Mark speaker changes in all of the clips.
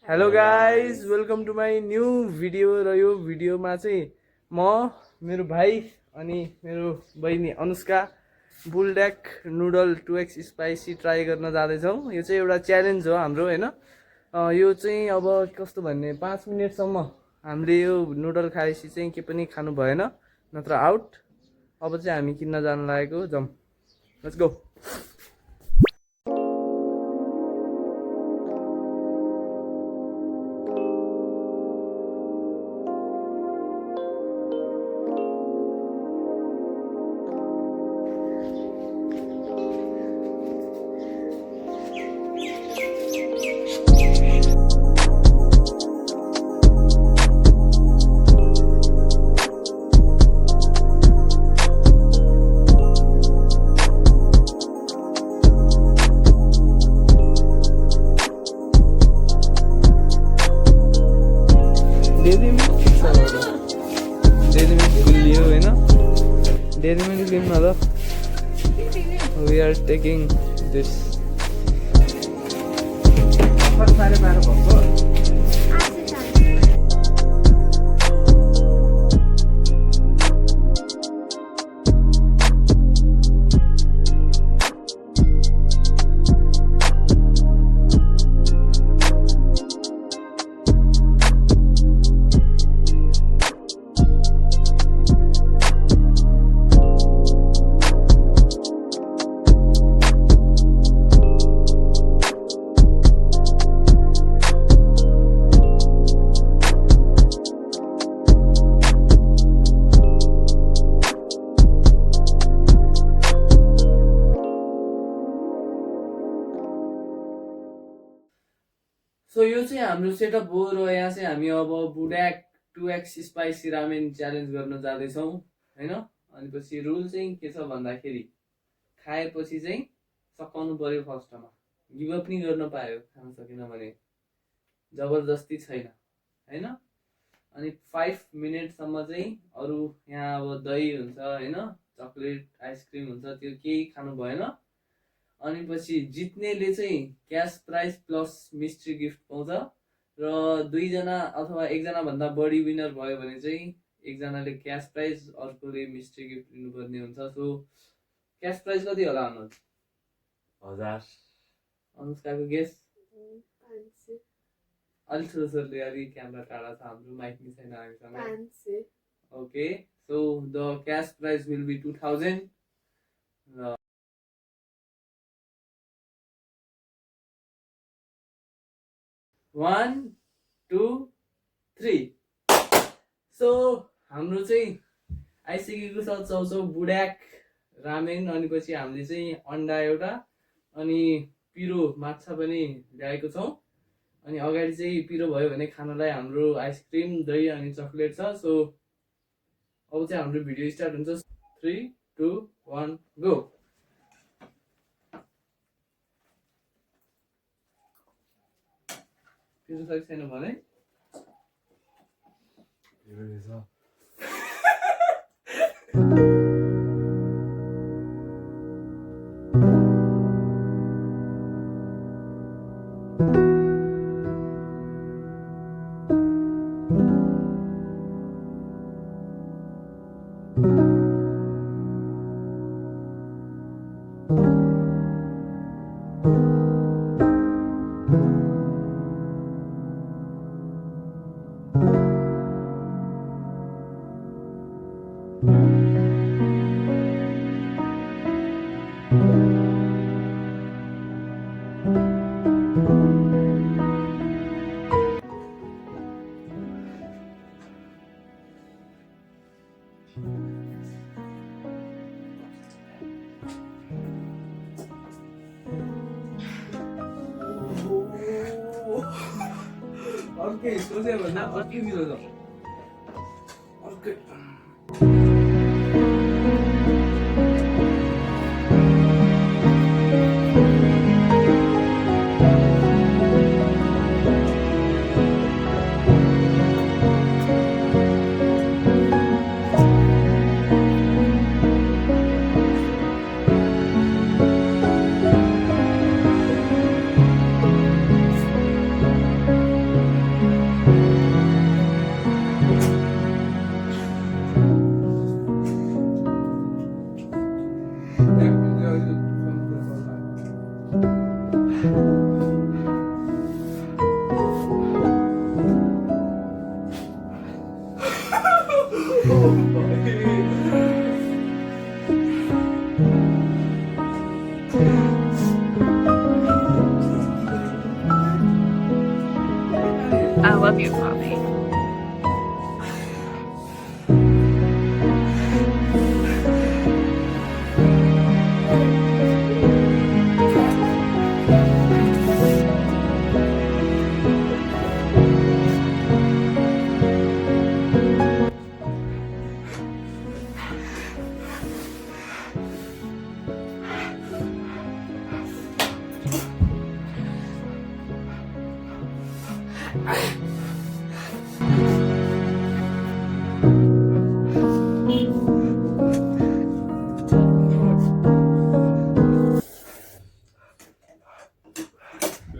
Speaker 1: Hello guys welcome to my new video र यो भिडियोमा चाहिँ म मेरो भाइ अनि मेरो बहिनी Anushka Buldak noodle 2x spicy try गर्न जाँदैछौँ। यो चाहिँ एउटा च्यालेन्ज हो हाम्रो होइन। यो चाहिँ अब कस्तो भन्ने 5 मिनटसम्म हामीले यो नुडल खाएपछि चाहिँ के पनि खानु भएन, नत्र आउट। अब चाहिँ हामी किन्न जान लागेको, जाउँ, लेट्स गो। डेरी मिल्क लिऊँ न ल। We are taking this. So यो चाहिँ हाम्रो सेटअप हो र यहाँ चाहिँ हामी अब बुलडेक 2x स्पाइसी रामेन च्यालेन्ज गर्न जाँदैछौँ होइन। अनि पछि रुल चाहिँ के छ भन्दाखेरि खाएपछि चाहिँ सकाउनु पर्यो, फर्स्टमा गिभअप नि गर्न पायो खान सकेन भने, जबरजस्ती छैन होइन। अनि 5 मिनटसम्म चाहिँ अरू यहाँ अब दही हुन्छ होइन, चक्लेट आइसक्रिम हुन्छ, त्यो केही खानु भएन। अनि पछि जित्नेले चाहिँ cash price plus mystery gift पाउँछ र 2 जना अथवा 1 जना भन्दा बढी विनर भयो भने चाहिँ एकजनाले क्यास प्राइज अर्कोले मिस्ट्री गिफ्ट लिनुपर्ने हुन्छ। सो क्यास प्राइज कति होला अनुज? 1000। अनुष्काको गेस? 500। अलि ठुलो अलि क्यामेरा टाढा छ हाम्रो, माइक नि छैन हामीसँग। 500। Okay, so the cash prize will be 2000। 1 2 3। सो हाम्रो चाहिँ आइसकेको छ चाउचाउ बुलडेक रामेन। अनि पछि हामीले चाहिँ अन्डा एउटा अनि पिरो माछा पनि ल्याएको छौँ। अनि अगाडि चाहिँ पिरो भयो भने खानलाई हाम्रो आइसक्रिम, दही अनि चक्लेट छ। सो अब चाहिँ हाम्रो भिडियो स्टार्ट हुन्छ। 3 2 1 गो। पिरो सकेको छैन भने अर्कै सोचे भन्दा अर्कै मिलो छ अर्कै।
Speaker 2: I love you, Poppy.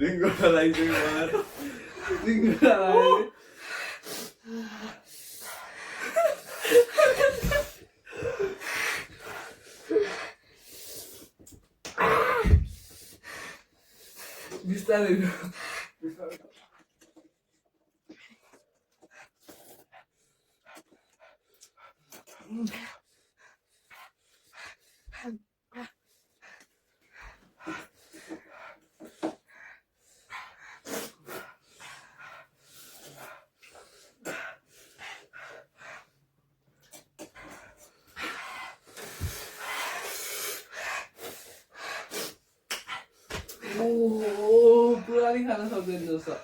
Speaker 1: Ringo लगाइसक्यो Ringo लगायो बिस्तारै पुरा नि खान सक्दैन जस्तो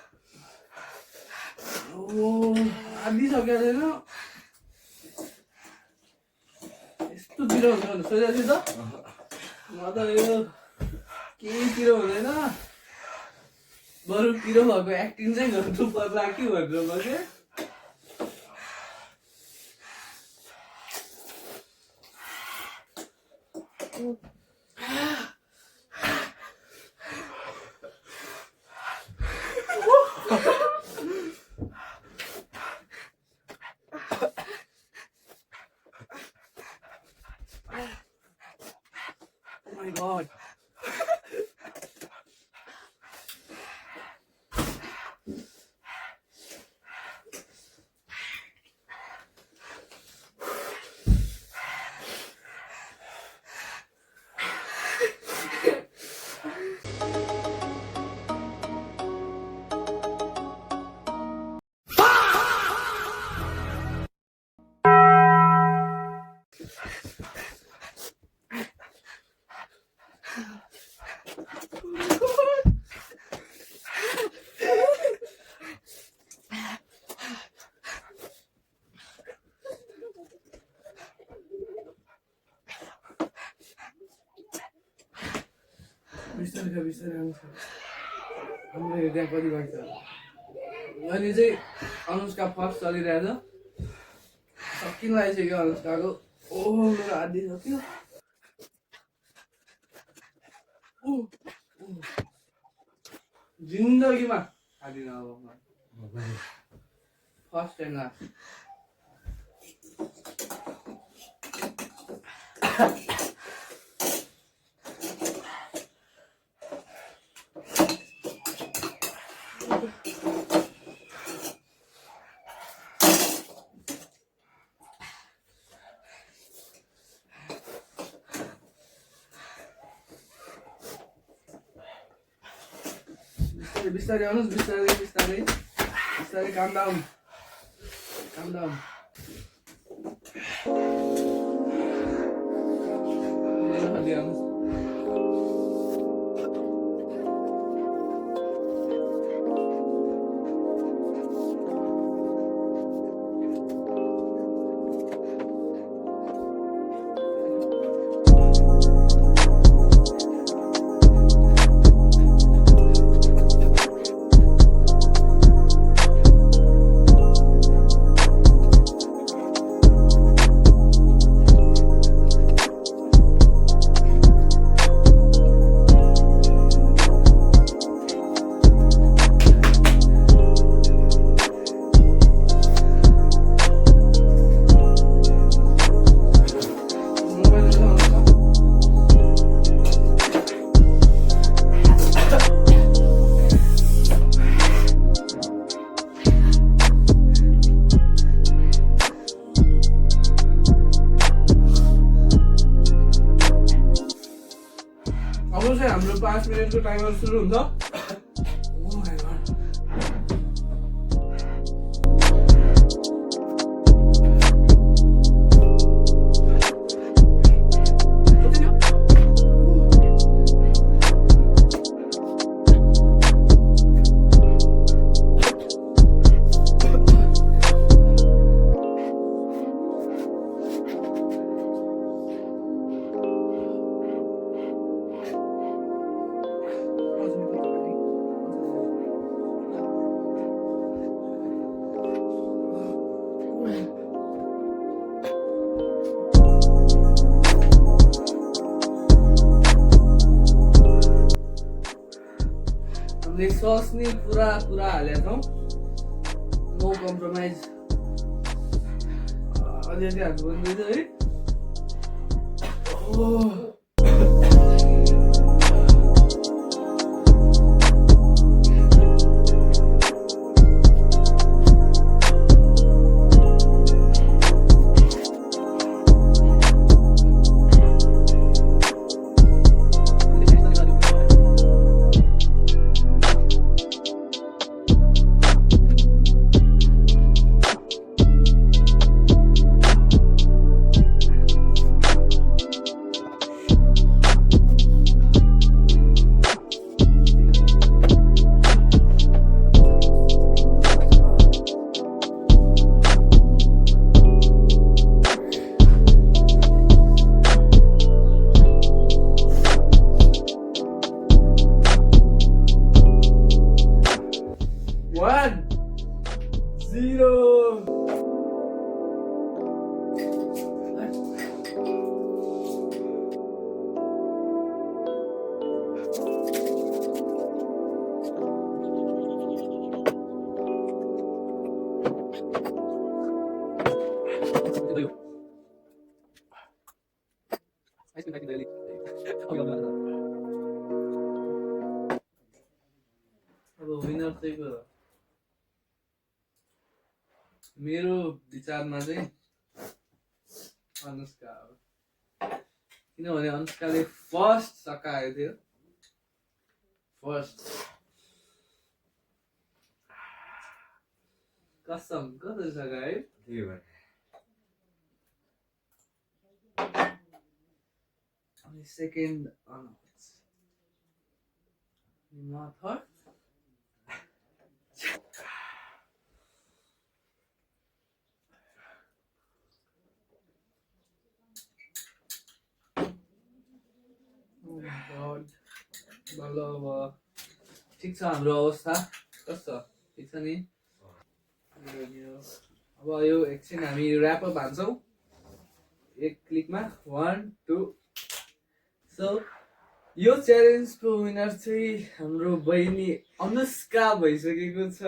Speaker 1: आधी सक्यो छैन यस्तो पिरो हुन्छ सोचेको थिएँ त म त यो केही पिरो हुँदैन बरु पिरो भएको एक्टिङ चाहिँ गर्नु पर्ला कि भनेर म चाहिँ Oh my god. बिस्तारै आउँछ हाम्रो हेर्दा कति भएको छ अहिले चाहिँ अनुष्का फर्स्ट चलिरहेछ सकिन लागिसक्यो अनुष्काको मेरो आधी सक्यो जिन्दगीमा आधी नभएको फर्स्ट एन्ड लास्ट बिस्तारै आउनुहोस् बिस्तारै calm down मिनेटको टाइमर सुरु हुन्छ Oh my God. हामीले सस नि पुरा हालेका छौँ नो कम्प्रोमाइज अलिअलि हाल्नु पर्दैछ है अब विनर चाहिँ को हो? मेरो विचारमा चाहिँ अनुष्का हो किनभने अनुष्काले फर्स्ट सकाएको थियो फर्स्ट कसम कसरी सकायो
Speaker 3: त्यही भएर
Speaker 1: अनि सेकेन्ड अनुज म थर्ड ल अब ठिक छ हाम्रो अवस्था कस्तो छ ठिक छ नि अब यो एकछिन हामी ऱ्यापअप हान्छौँ एक क्लिकमा 1 2 सो यो च्यालेन्जको विनर चाहिँ हाम्रो बहिनी अनुष्का भइसकेको छ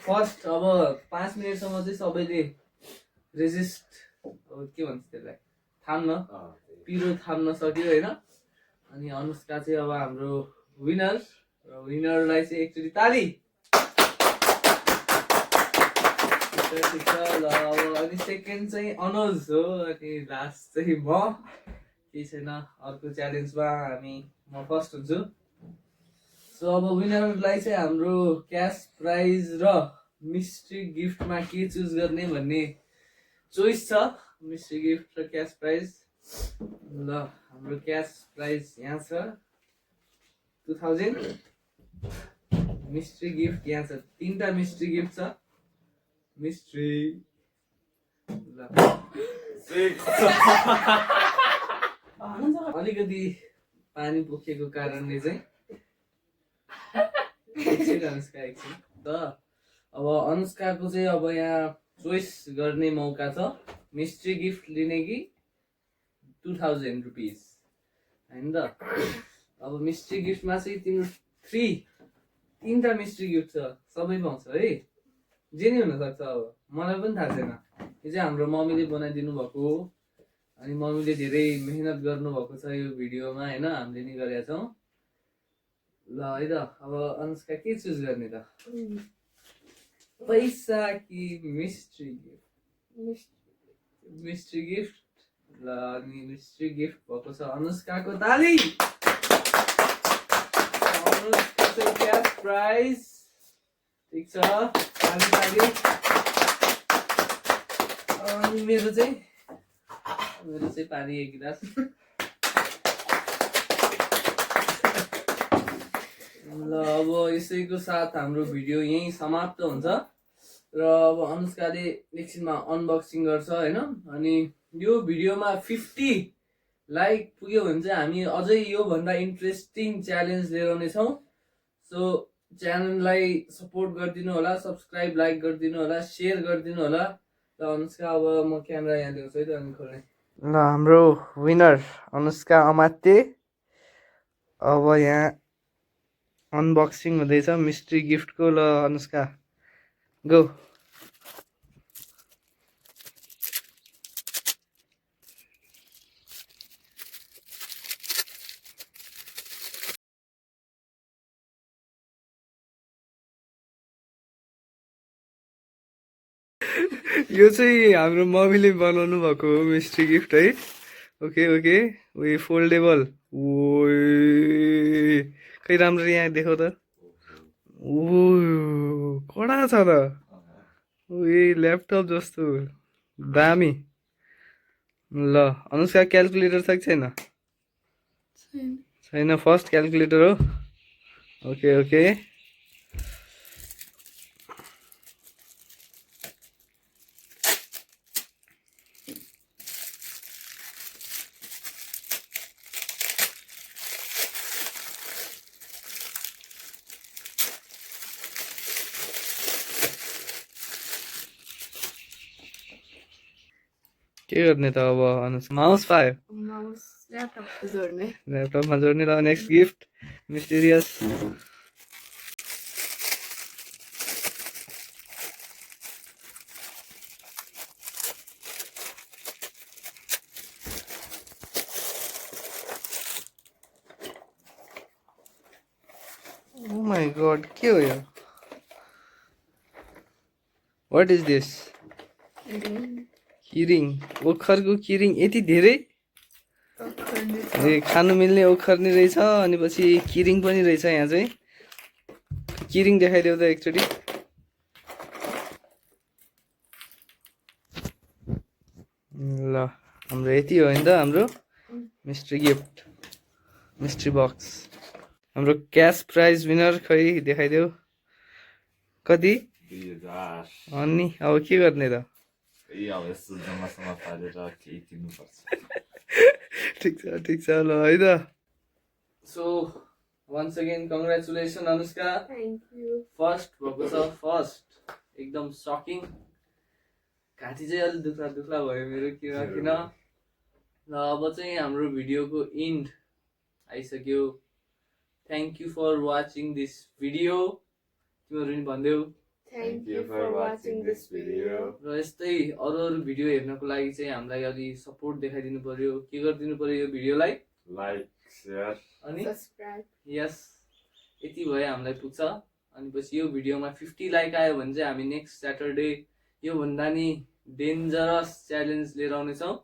Speaker 1: फर्स्ट अब 5 मिनटसम्म चाहिँ सबैले रेजिस्ट अब के भन्छ त्यसलाई थाम्न पिरो थाम्न सक्यो होइन अनि अनुष्का चाहिँ अब हाम्रो विनर र विनरलाई चाहिँ एकचोटि ताली ठिक छ ल अब अनि सेकेन्ड चाहिँ अनुज हो अनि लास्ट चाहिँ म केही छैन अर्को च्यालेन्जमा म फर्स्ट हुन्छु सो अब विनरलाई चाहिँ हाम्रो क्यास प्राइज र मिस्ट्री गिफ्टमा के चुज गर्ने भन्ने चोइस छ मिस्ट्री गिफ्ट र क्यास प्राइज ल हाम्रो क्यास प्राइज यहाँ छ 2000 मिस्ट्री गिफ्ट यहाँ छ 3टा मिस्ट्री गिफ्ट छ मिस्ट्री ल अलिकति पानी पोखेको कारणले चाहिँ अनुष्का एकछिन त अब अनुष्काको चाहिँ अब यहाँ चोइस गर्ने मौका छ मिस्ट्री गिफ्ट लिने कि 2000 रुपिस होइन त अब मिस्ट्री गिफ्टमा चाहिँ तिम्रो 3टा मिस्ट्री गिफ्ट छ सबै पाउँछ है जे नि हुनसक्छ अब मलाई पनि थाहा छैन यो चाहिँ हाम्रो मम्मीले बनाइदिनु भएको हो अनि मम्मीले धेरै मेहनत गर्नुभएको छ यो भिडियोमा होइन हामीले नि गरेका छौँ ल है त अब अनुष्का के चुज गर्ने त पैसा कि मिस्ट्री गिफ्ट मिस्ट्री गिफ्ट ल अनि मिस्ट्री गिफ्ट भएको छ अनुष्काको ताली प्राइज ठिक छ ताली ताली अनि मेरो चाहिँ पानी एक गिलास ल अब यसैको साथ हाम्रो भिडियो यहीँ समाप्त हुन्छ र अब अनुष्काले एकछिनमा अनबक्सिङ गर्छ होइन अनि यो भिडियोमा 50 लाइक पुग्यो भने चाहिँ हामी अझै योभन्दा इन्ट्रेस्टिङ च्यालेन्ज लिएर आउनेछौँ सो च्यानललाई सपोर्ट गरिदिनु होला सब्सक्राइब लाइक गरिदिनु होला सेयर गरिदिनु होला ल अनुष्का अब म क्यामेरा यहाँ ल्याउँछु है त अनि खोल्ने ल हाम्रो विनर अनुष्का अमात्य अब यहाँ अनबक्सिङ हुँदैछ मिस्ट्री गिफ्टको ल अनुष्का गो यो चाहिँ हाम्रो मम्मीले बनाउनु भएको हो मिस्ट्री गिफ्ट है ओके ओके उयो फोल्डेबल ओ खै राम्रो यहाँ देखाउ त ओ कडा छ त उयो ल्यापटप जस्तो दामी ल अनुष्का क्यालकुलेटर छ कि छैन छैन फर्स्ट क्यालकुलेटर हो ओके ओके के गर्ने त अब माउस पायो ल्यापटपमा जोड्ने ल next gift mysterious oh my god के हो यो व्हाट इज दिस किरिङ ओखरको किरिङ यति धेरै ए खानु मिल्ने ओखर नि रहेछ अनि पछि किरिङ पनि रहेछ यहाँ चाहिँ किरिङ देखाइदेऊ त एकचोटि ल हाम्रो यति हो नि त हाम्रो मिस्ट्री गिफ्ट मिस्ट्री बक्स हाम्रो क्यास प्राइज विनर खै देखाइदेऊ कति
Speaker 3: 2000
Speaker 1: अनि अब के गर्ने त
Speaker 3: अब यस्तो जम्मासम्म पारेर केही किन्नुपर्छ
Speaker 1: ठिक छ ल है त so once again congratulation Anushka
Speaker 2: Thank you.
Speaker 1: First भएको छ फर्स्ट एकदम सकिङ घाँटी चाहिँ अलिक दुख्ला भयो मेरो किन ल अब चाहिँ हाम्रो भिडियोको इन्ड आइसक्यो thank you for watching this video तिमीहरू नि भनिदेऊ
Speaker 2: Thank you for watching this video.
Speaker 1: र यस्तै अरू भिडियो हेर्नको लागि चाहिँ हामीलाई अलि सपोर्ट देखाइदिनु पर्यो के गरिदिनु पर्यो यो भिडियोलाई
Speaker 3: लाइक सेयर
Speaker 1: अनि
Speaker 2: Subscribe.
Speaker 1: यस यति भए हामीलाई पुग्छ अनि पछि यो भिडियोमा 50 लाइक आयो भने चाहिँ हामी नेक्स्ट स्याटरडे योभन्दा नि डेन्जरस च्यालेन्ज लिएर आउनेछौँ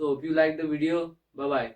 Speaker 1: so hope you like the video by by